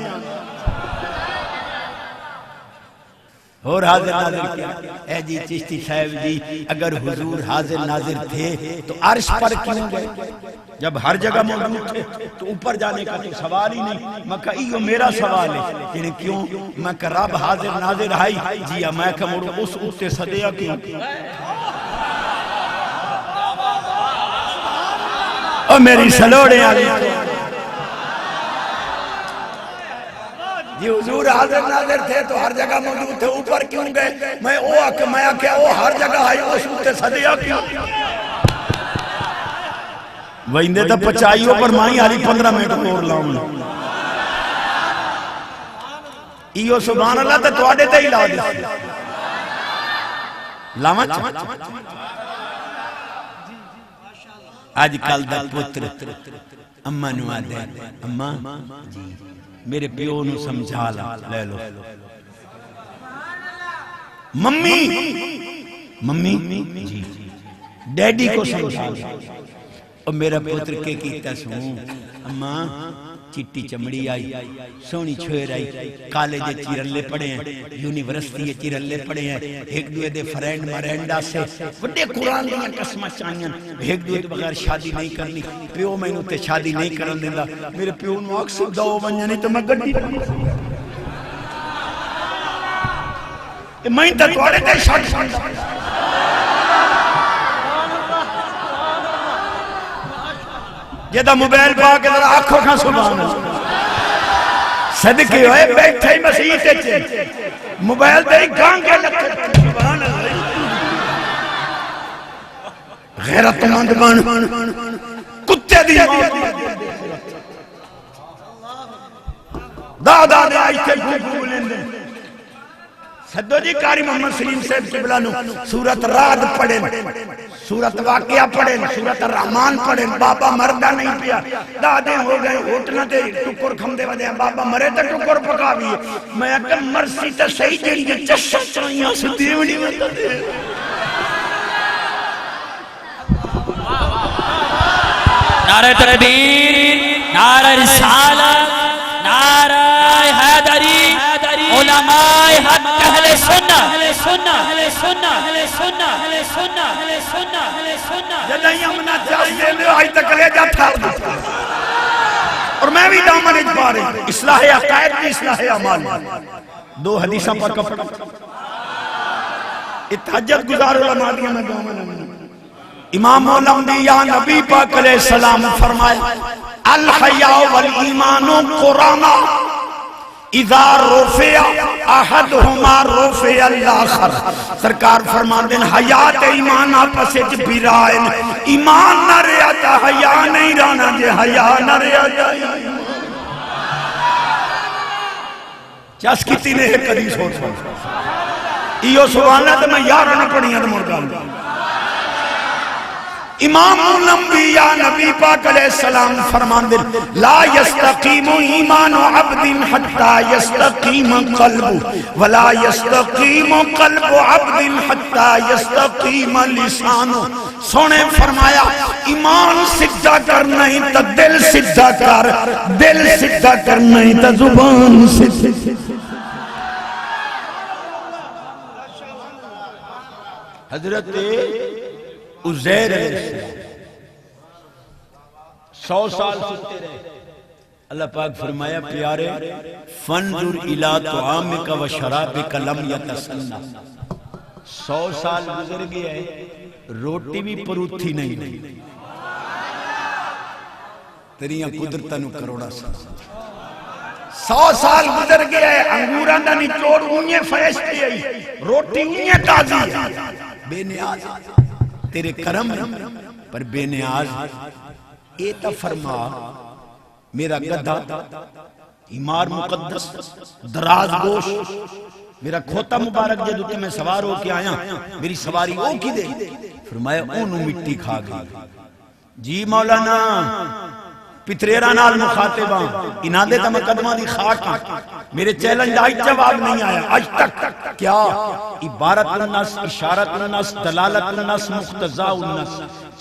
اور حاضر ناظر کیا؟ اے جی چشتی صاحب جی، اگر حضور حاضر ناظر تھے تو عرش پر کیوں گئے؟ جب ہر جگہ موجود تھے تو اوپر جانے کا تو سوال ہی نہیں۔ میں کہا یہ میرا سوال ہے کہ کیوں؟ میں کہا رب حاضر ناظر آئی جی، میں کہا مڑ اس اتے صدیہ کیوں؟ اور میری سلوڑے آلی جی حضور حاضر ناظر تھے تو ہر جگہ موجود تھے، اوپر کیوں گئے؟ میں کیا وہ ہر جگہ آئی اس اتے صدیہ کیوں؟ وہندے تا پچائیوں پر مائی آلی 15 منٹ اور لاؤں ایو سبحان اللہ تا توڑے تے ہی لا دے لاما آج کل دا پتر اممہ نو آدھے اممہ میرے پیو نو سمجھا لے لو، ممی جی ڈیڈی کو سمجھا لو۔ اور میرا پتر کے کیتا سوں اماں چٹی چمڑی آئی، سونی چھوئر آئی، کالجے چیرلے پڑے ہیں، یونیورسٹی چیرلے پڑے ہیں، ایک دوے دے فرینڈ مرینڈا سے وڈے قرآن دیا قسمہ چاہیاں، ایک دوے دے بغیر شادی نہیں کرنی، پیو میں انہوں تے شادی نہیں کرن دینا۔ میرے پیو نو اکسو دو بنجانی تو میں گڑی میں تا توڑے تے شادی جدہ موبائل پا کے ذرا آنکھوں کھاں سبحان صدقے ہوئے بیٹھے ہی مسیح تے چھے موبائل تے ہی گان کے لکھتے سبحان غیرت مند بان کتے دی دادا دے آئی تے گھو لیندے صدو جی کاری محمد سلیم صاحب قبلہ نو سورت راد پڑھیں، سورت واقعہ پڑھیں، سورت رحمان پڑھیں، بابا مردہ نہیں پیا، دادے ہو گئے ہوٹنا تے ٹکر کھم دے ودے ہیں، بابا مرے تے ٹکر پکا بھی ہے۔ میں اکم مرسی تے صحیح جڑی چشت چاہیاں سے دیونی میں دے نعرہ تکبیر، نعرہ رسالت، نعرہ حیدری، علماء حق اہل سنہ جدہی امنا چاہیے دے لے آئی تک لے جا پھار دیتا اور میں بھی دامن اجبار ہوں، اصلاح عقائد کی اصلاح عمال۔ دو حدیثہ پر کفر اتحجت گزار علماء دیا میں دامن ہوں۔ امام الانبیاء نبی پاک علیہ السلام فرمائے الحیاء والایمان قرانا اذا رفع احدہما رفع الاخر۔ سرکار فرمان دیں حیات ایمان آپس اچھ بیرائن، ایمان نہ رہتا حیاء نہیں رانا جے حیاء نہ رہتا چاس کتی نے ایک حدیث ہو سکتا ایو سبحان اللہ تو میں یارہ نہ پڑھیاں تو مردان امام الانبیاء نبی پاک علیہ السلام فرماندے لا یستقیم ایمان عبد حتی یستقیم قلب ولا یستقیم قلب عبد حتی یستقیم لسان. سونے فرمایا ایمان سدھا کر نہیں تو دل سدھا کر، دل سدھا کر نہیں تو زبان سدھا. حضرت عزیر علیہ السلام 100 سال سوتے رہے. اللہ پاک فرمایا پیارے فانظر الی طعامک و شرابک لم یتسنہ. 100 سال گزر گیا ہے، روٹی بھی پروتھی نہیں. تیریاں قدرتاں نو کروڑا سال. 100 سال گزر گیا ہے، انگوراں دا نچوڑ اونھے فرشتے آئی، روٹی اونھے تازی. بے نیاز تیرے کرم پر بے نیاز. اے تا فرما میرا گدھا ایمار مقدس دراز گوش میرا کھوتا مبارک جدو تے میں سوار ہو کے آیا میری سواری او کی دے. فرمایا اونو مٹی کھا گئی. جی مولانا پتریرہ نال مخاطباں انہاں دے تا مقدمہ دی خاک ہاں. میرے چیلنج آج جواب نہیں آیا آج تک. کیا عبارت النص، اشارت النص، دلالت النص، مقتضاء النص.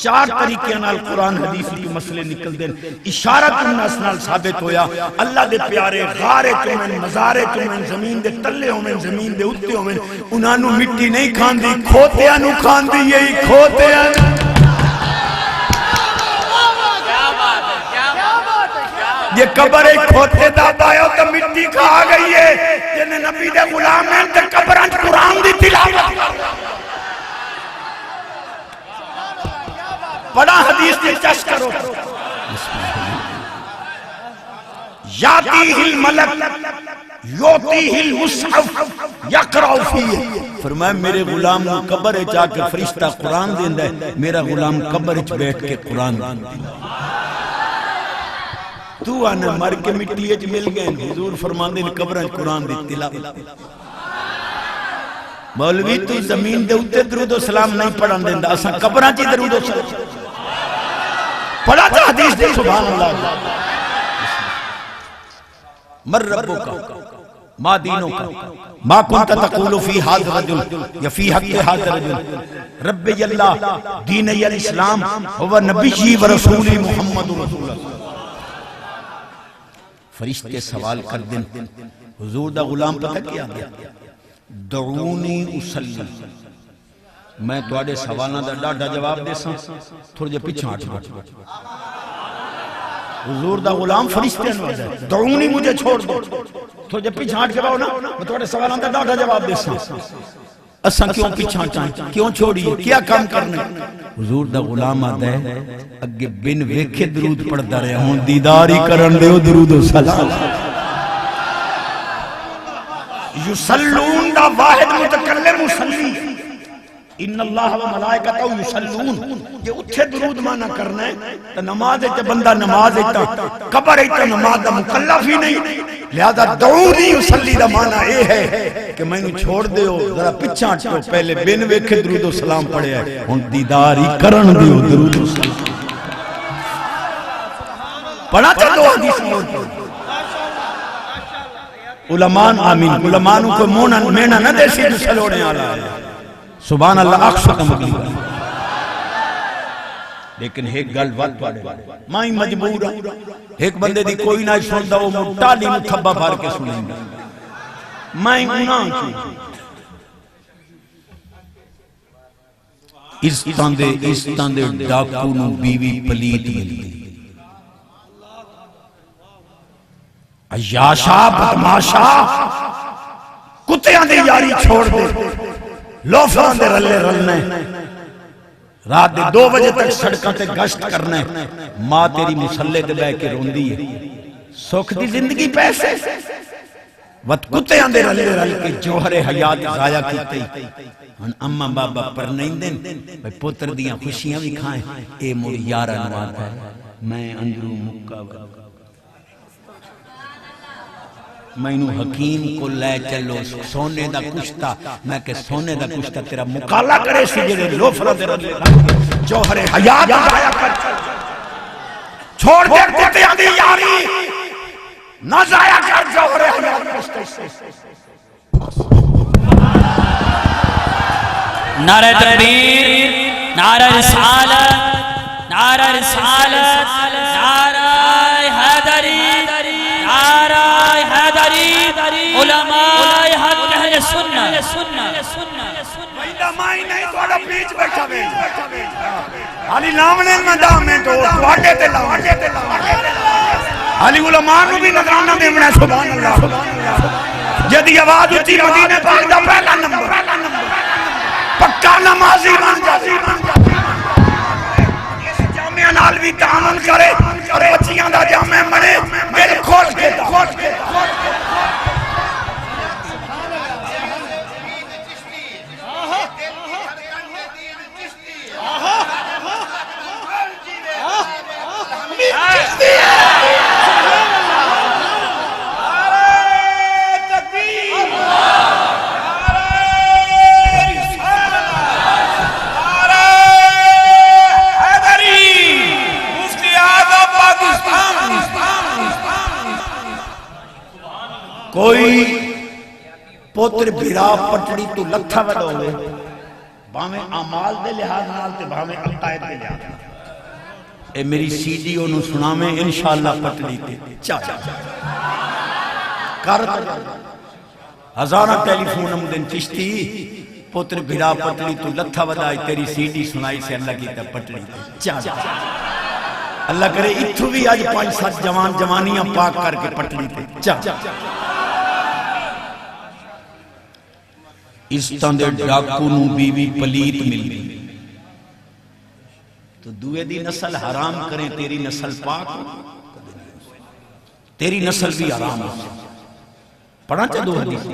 4 طریقے نال قرآن حدیث کی مسئلے نکل دیں. اشارت النص نال ثابت ہویا اللہ دے پیارے غارے چومن مزارے چومن زمین دے تلے ہومن زمین دے اتے ہومن انہاں نو مٹی نہیں کھان دی، کھوتیاں نو کھان دی. یہی کھوتیاں یہ قبر ایک کھوتے دا بایا تو مٹی کھا گئی ہے. جنہیں نبی دے غلام ہیں تے قبران قرآن دی تلاوت بڑا حدیث دی چش کرو. یاتیہ الملک یوتیہ المصحف یقرأ فیہ. فرمایا میرے غلام نو قبر جا کے فرشتہ قرآن دیندا ہے، میرا غلام قبر وچ بیٹھ کے قرآن دیندا ہے. تو آنا مر کے مٹی اچ مل گئے. حضور فرماندے نے قبراں قرآن دی تلاوت. مولوی تو زمین دے اوتے درود و سلام نہیں پڑھن دیندا، اساں قبراں چ درود و سلام پڑھا تھا. حدیث دے سبحان اللہ. مر ربک ما دینک ما کنت تقول فی ھذا الرجل یا فی حق ھذا الرجل ربی اللہ دینی الاسلام هو نبی و رسولی محمد رسول اللہ. فرشتے سوال کر دیں حضور دا غلام پتہ کیا گیا دعونی اسلی. میں تواڈے سوالاں دا ڈاڈا جواب دے ساں تھوڑے جے پیچھے ہٹ جاؤ. حضور دا غلام فرشتے نو دعونی مجھے چھوڑ دو تھوڑے جے پیچھے ہٹ کے باؤ نا میں تواڈے سوالاں دا ڈاڈا جواب دے ساں. اساں کیوں پیچھے ہٹائیں، کیوں چھوڑیے، کیا کام کرنے. حضور دا غلام آدھا ہے اگے بن ویکھے درود پڑھدا رہا ہوں دیداری کرن دیو درود و سلام. یصلون دا واحد متکلم مصلی. ان اللہ و ملائکتہ یصلون. یہ اتھے درود مانا کرنا ہے تو نماز ہے بندہ نماز ہے قبر ہے نماز دا مکلف ہی نہیں. لہذا دعونی یصلی دا مانا اے ہے کہ میں نے چھوڑ دیو ذرا پچھا ہٹو پہلے بن ویکھے درود و سلام پڑھیا ہے ہن دیداری کرن دیو درود و سلام پڑھا تھا. دو حدیث موجود علماء آمین. علماء کو مونا مینا نہ دیسی جو سلوڑے آلہ ہے. سبحان اللہ اکشت مغلیبا. لیکن ایک گل وقت پڑے مائی مجبور ہوں ایک بندے دی کوئی نہ سنتا وہ مٹالی متھبہ بھار کے سنیں گا. مائی گناہ کی اس تاندے ڈاکو نو بیوی پلیت ملتی، عیاشا بدماشا کتیاں دے یاری چھوڑ دے لوفران دے رلے رلنے رات دے 2 بجے تک سڑکاں تے گشت کرنے. ماں تیری مسلے دے بے کے روندی ہے سکھ دی زندگی پیسے وقت کتے آندے رلے رل کے جوہر حیات ضائع کیتے. اماں بابا پر نہیں دیں بھئی پتر دیاں خوشیاں بھی کھائیں. اے موری یارہ نوات ہے میں اندروں مکہ میں نو حکیم کو لے چلو سونے دا کشتہ. میں کہ سونے دا کشتہ تیرا مقالہ کرے سی جڑے لوفرہ دے رلے جوہر حیات ضائع کر چھوڑ دے کتیاں دی یاری نہ ضائع کر جوہر حیات پشتے سے نعرہ تکبیر نعرہ رسالت نعرہ رسالت نعرہ حیدری نعرہ حیدری علماء حق اہل سنت مائی نہیں توڑا بیچ بیٹھا علی لامنے میں دامیں تو واٹے تے لاؤں علی علماء نو بھی نظرانہ دیمنا سبحان اللہ جدی آواز اچھی مدینہ پاک دا پہلا نمبر پکا نمازی بن جاتی اس جامعہ نال بھی تعامل کرے اور بچیاں دا جامعہ منے دل کھول کے دا کوئی پوتر بھیرا پٹڑی تو لکھا وڈا ہوئے باہمیں اعمال دے لحاظ نال تے باہمیں عقائد دے لحاظ نال اے میری سی ڈی انہوں سنا میں انشاءاللہ پٹڑی تے چاچا کرتا ہزارہ ٹیلی فون ہم دن چشتی پوتر بھیرا پٹڑی تو لکھا وڈا ہے تیری سی ڈی سنائی سے اللہ کی تے پٹڑی تے چاچا اللہ کرے اتھو بھی آج 5-7 جوان جوانیاں پاک کر کے پٹڑی تے چاچا اس تندے ڈاکو نو بیوی پلیت مل گئی تو دوے دی نسل حرام کریں تیری نسل پاک تیری نسل بھی حرام ہو پڑھا چاہ دو حدیث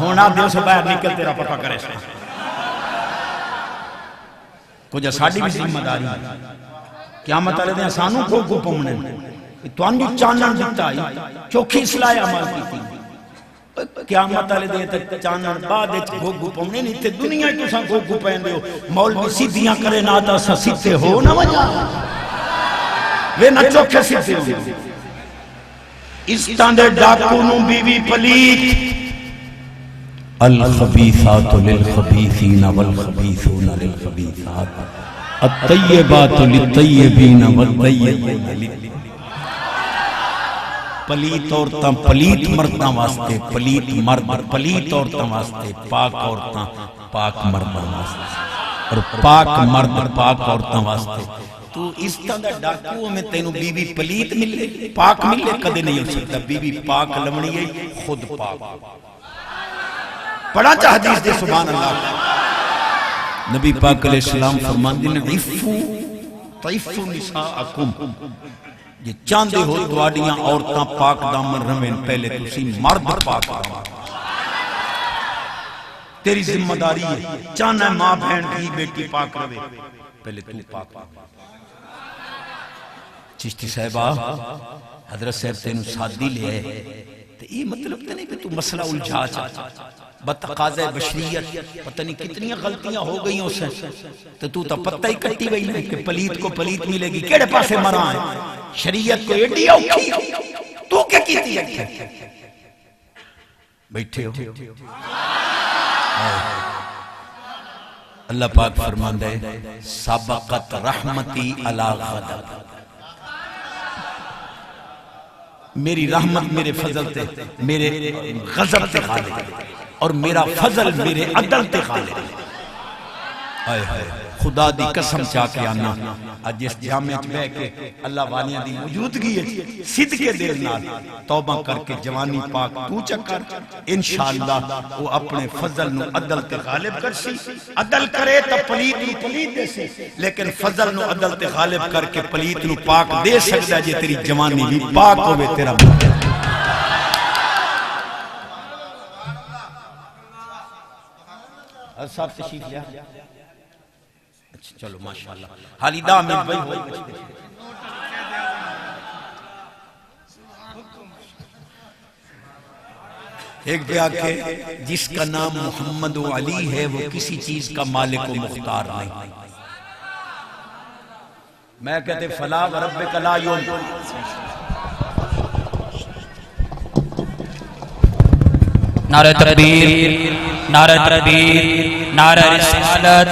ہونا دل سے باہر نکل تیرا پتہ کرے سا کچھ ساڑھی بھی ذمہ داری قیامت آلے دیں سانوں کو گو پمنے تو انجو چانن دیتا ہے چوکھی اصلاح عمل کی تھی قیامت آلے دیں تک چانن بعد ایچ گھوگو پونے نہیں تے دنیا تو ساں گھوگو پہن دے ہو مولوی سیدھیاں کرے ناتا سا سیدھے ہو نہ وجہ وہ نہ چوکھے سیدھے ہو اس تاندے ڈاکو نو بیوی پلیت الخبیثات للخبیثین والخبیثون للخبیثات الطیبات للطیبین والطیبون للطیبین پلیت عورتاں پلیت مرداں واسطے پلیت مرد پلیت عورتاں واسطے پاک عورتاں پاک مرداں واسطے اور پاک مرد پاک عورتاں واسطے تو اس طرح ڈاکو میں تینوں بی بی پلیت ملے پاک ملے کدے نہیں ہو سکتا بی بی پاک لمنی ہے خود پاک پڑھا چاہ حدیث دے سبحان اللہ نبی پاک علیہ السلام فرمان دینے عفو طیفو نساءکم یہ چاندے ہو دوڑیاں عورتاں پاک دامن روین پہلے تسی مرد پاک دامن تیری ذمہ داری ہے چاہنا ہے ماں بہن کی بیٹی پاک روے پہلے تو پاک چشتی صاحبہ حضرت صاحب تینوں سادی لے ہے تو یہ مطلب تو نہیں کہ تو مسئلہ الجھا چاہتا بتقاضہ بشریت پتہ نہیں کتنی غلطیاں ہو گئی ہیں اسے تو پتہ ہی کٹی گئی نہیں کہ پلیت کو پلیت ملے گی کیڑے پاسے مرا ہے شریعت کو ایڈی اوکھی تو کیا کیتی ہے بیٹھے ہو اللہ پاک فرمان دے سابقت رحمتی علی غضب میری رحمت میرے فضل تے میرے غضب تے غالب اور میرا فضل میرے عدل تے غالب خدا دی قسم چاہ کے آنا آج جس جامعہ بے کے اللہ والیاں دی موجودگی ہے صدقے دل نال توبہ کر کے جوانی پاک تو چکر انشاءاللہ وہ اپنے فضل نو عدل تے غالب کر سی عدل کرے تا پلیت نو پلیت دے سی لیکن فضل نو عدل تے غالب کر کے پلیت نو پاک دے سکتا جے تیری جوانی بھی پاک ہوئے تیرا مدد صاحب تشریف لیا چلو ماشاءاللہ حالی دا میں بھائی ہوئی ایک پہ آکے جس کا نام محمد و علی ہے وہ کسی چیز کا مالک و مختار نہیں. میں کہتے فلا وربک لا یوم. نعرہ تکبیر، نعرہ تکبیر، نعرہ رسالت،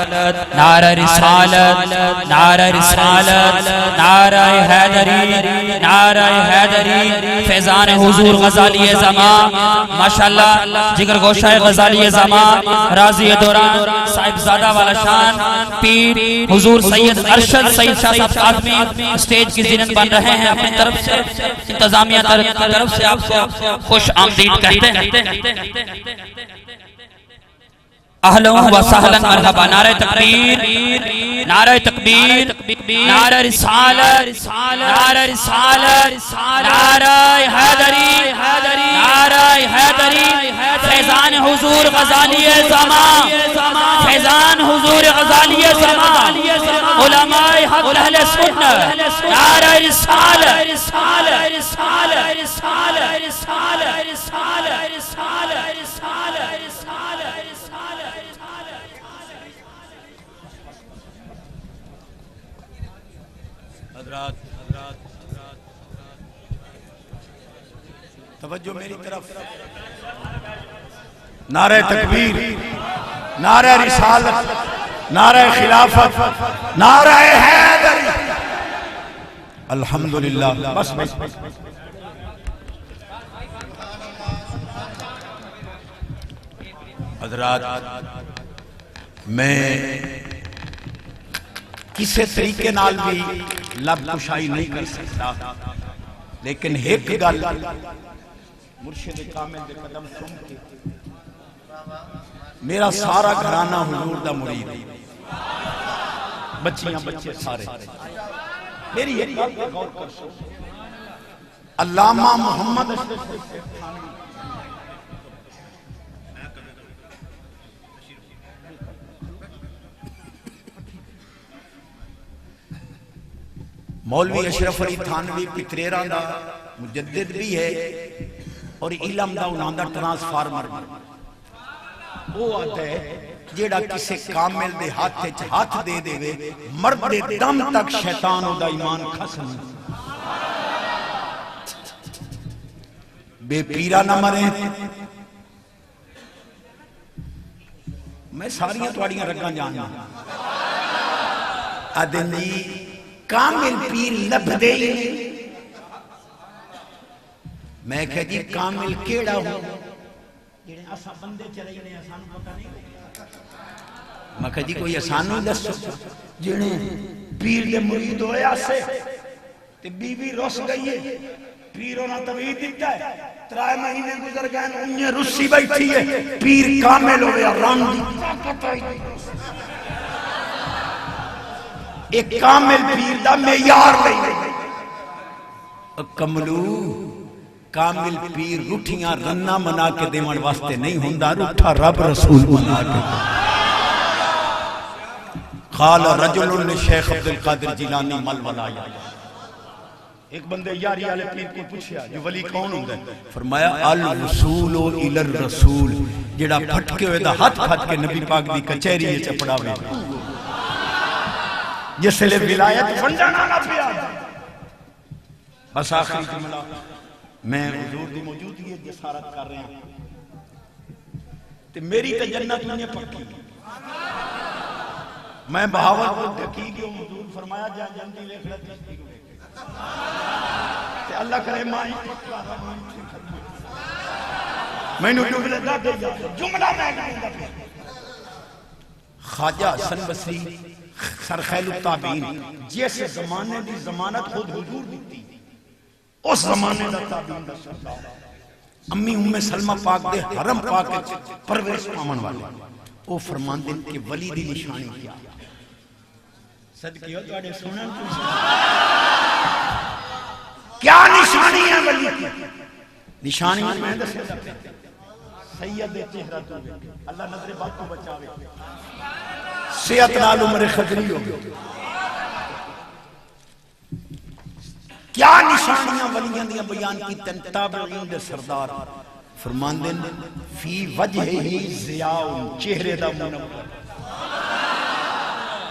نعرہ رسالت، نعرہ رسالت، نعرہ حیدری، نعرہ حیدری. فیضان حضور غزالی زمان، ماشاءاللہ جگر گوشہ غزالی زمان، راضی دوران صاحب زادہ والا شان پیر حضور سید ارشد سید شاہ صاحب قادمی اسٹیج کی زینت بن رہے ہیں. اپنی طرف سے انتظامیہ طرف سے آپ کو خوش آمدید کہتے ہیں. اہلوں و سہلن مرحبا. نعرہ تکبیر، نعرہ تکبیر، نعرہ رسالت، نعرہ رسالت، نعرہ حیدری، نعرہ حیدری. فیضان حضور غزالی زمان، فیضان حضور غزالی زمان، علماء حق اہل سنت. نعرہ رسالت، رسالت، رسالت، رسالت، رسالت، رسالت، رسالت، رسالت. حضرات توجہ میری طرف. نعرہ تکبیر، نعرہ رسالت، نعرہ خلافت، نعرہ حیدری. الحمدللہ. بس بس حضرات میں کسی طریقے نال بھی لب کشائی نہیں کر سکتا، لیکن ایک گل مرشد کامل دے قدم سن کے میرا سارا گھرانہ حضور دا مرید، بچیاں بچے سارے. میری ایک گل پہ غور کر سو. علامہ محمد مولوی اشرف علی تھانوی پتریران دا مجدد بھی ہے اور علم دا انہاں دا ٹرانسفارمر بھی. وہ آتا ہے جیڑا کسی کامل دے ہاتھ دے دے مرد دے دم تک شیطان دا ایمان خسن. بے پیرا نہ مرے. میں ساریاں توڑیاں رگاں جاننا. آدھن جی کامل پیر لب دے. میں کہا جی کامل کیڑا ہوں جنہیں اسا بندے چلائینے آسان پتہ نہیں. میں کہا جی کوئی آسانو دس جنہیں پیر دے مرید ہوئے آسے تے بی بی رس گئی ہے. پیر ہونا توید دیتا ہے 3 مہینے گزر گئے انہیں رسی بیٹھی ہے. پیر کامل ہوئے ران دیتا ایک کامل پیر دا معیار لئی. کملو کامل پیر روٹھیاں رنہ منا کے دیوان واسطے نہیں ہوندہ، روٹھا رب رسول بنا کے. قال رجل شیخ عبدالقادر جیلانی مل ولایا. ایک بندے یاری والے پیر کو پوچھیا جو ولی کون ہوندہ ہے؟ فرمایا الرسول الی الرسول. جڑا پھٹکے ہوئے دا ہاتھ پھٹ کے نبی پاک دی کچہری یہ چپڑا ہوئے جس لئے ولایت فنڈانا نہ پیا. بس آخری جملہ میں حضور دی موجودگی ہے جسارت کر رہے ہیں تے میری تے جنت انہیں پکی. میں بہاول کو دکی گئے حضور فرمایا جہاں جنتی لے کھڑا تشتی کو تے اللہ کرے مائی پکا میں نے جملہ دا دے جاتا جملہ میں گئے پہ. خواجہ حسن بصری سرخیل التابعین جیسے زمانے دی ضمانت خود حضور دیتی اس زمانے دا تابعین دا سردار امی ام سلمہ پاک دے حرم پاک پرورش پامن والے وہ فرمان دن کہ ولی دی نشانی کیا صدقیو تو آڑے سنن کیا نشانی ہے ولی کی نشانی میں دے سید چہرہ تو اللہ نظر بات کو بچاوے صحت نال عمر خضری ہو گئے. کیا نشانیاں ولیاں دیاں بیان کی تابعین دے سردار فرماندے فی وجہ ہی ضیاء چہرے دا منور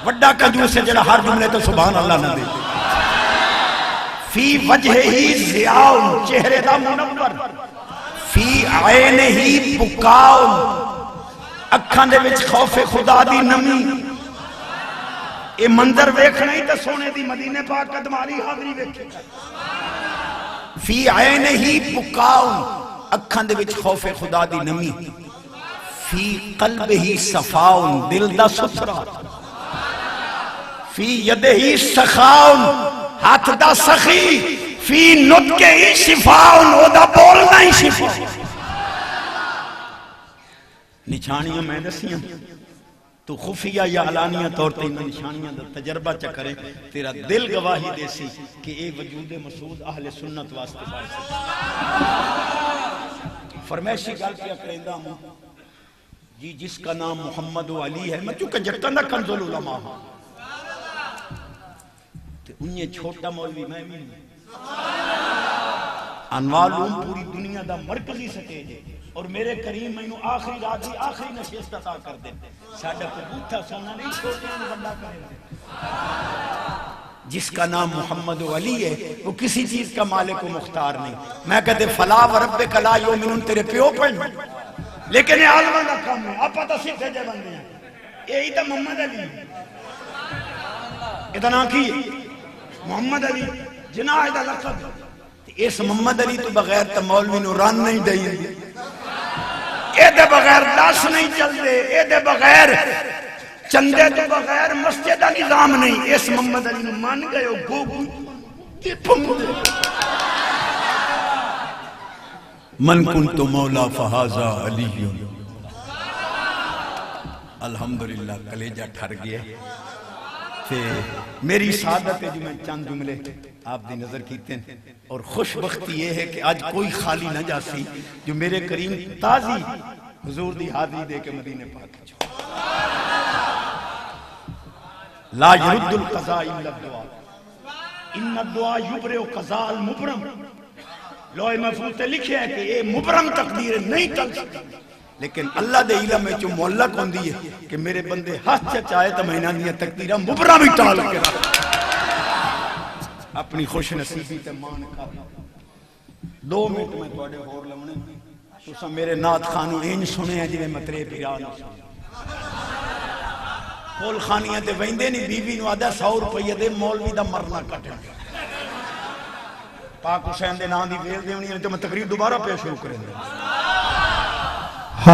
وڈا کنجوس ہے جڑا ہر جملے تو سبحان اللہ نہ دے فی وجہ ہی ضیاء چہرے دا منور فی عین ہی بکاء اکھاں دے وچ خوف خدا دی نمی اے منظر ویکھنا ہی تے سونے دی مدینے پاک قدماری حاضری ویکھے فی عین ہی بکاء اکھاں دے وچ خوف خدا دی نمی فی قلب ہی صفاء دل دا ستھرا فی ید ہی سخاء ہاتھ دا سخی فی نطق ہی شفاء او دا بولنا ہی شفاء نشانیاں میں دسیاں تو خفیہ یا علانیہ طور تے ان نشانیاں دا تجربہ چکرے تیرا دل گواہی دے سی کہ اے وجود مسعود اہل سنت واسطے باعث فرمیشی گل کیا کریندہ ہوں جی جس کا نام محمد و علی ہے میں چونکہ جٹن دا کنز العلماء ہوں تو انہیں چھوٹا مولوی میں بھی نہیں انوار علوم پوری دنیا دا مرکزی سٹیج ہے اور میرے کریم میں آخری رات کی آخری نشست عطا کر دیں ساڈا کو بوٹھا سونا نہیں چھوٹیاں نے بندہ کرے جس کا نام محمد و علی ہے وہ کسی چیز کا مالک و مختار نہیں میں کہتے فلا وربک لا یؤمنون تیرے پیو پڑھ لیکن یہ عالمان کا کام ہے آپ پتہ سیکھے جے بندے ہیں یہی تو محمد علی اتنا کی محمد علی جناح دا لقب اس محمد علی تو بغیر تو مولوی نو رن نہیں دیں اے دے بغیر دس نہیں چل دے اے دے بغیر چندے تو بغیر مسجد کا نظام نہیں اس محمد علی نو مان گئے ہو گو گو تے پھنگ دے من کنت مولا فہذا علی الحمدللہ کلیجہ ٹھر گیا میری سعادت ہے جو میں چند جملے آپ دی نظر کیتے ہیں اور خوش بختی یہ ہے کہ آج کوئی خالی نہ جاسی جو میرے کریم تازی حضور دی حاضری دے کے مدینے پاک چھو لا يرد القضاء الا الدعاء ان الدعاء یبرئ قضاء المبرم لوح محفوظ تے لکھے ہے کہ یہ مبرم تقدیر نہیں ٹل سکتی لیکن اللہ دے علم میں جو معلق ہوندی ہے کہ میرے بندے ہاتھ چاہے تو مہینہ دیا تقدیرہ مبرم ہی ٹال کے رکھ اپنی خوش نصیبی تے مان کر 2 منٹ میں توڑے ہور لونے تو سا میرے نات خانو این سنے ہیں جویں مترے پیران سنے کول خانیاں تے ویندے نہیں بیوی نو آدھا 100 روپیہ دے مولوی دا مرنا کٹے پاک حسین دے نام دی ویل دے ہونی تو میں تقریر دوبارہ پیش شروع کریں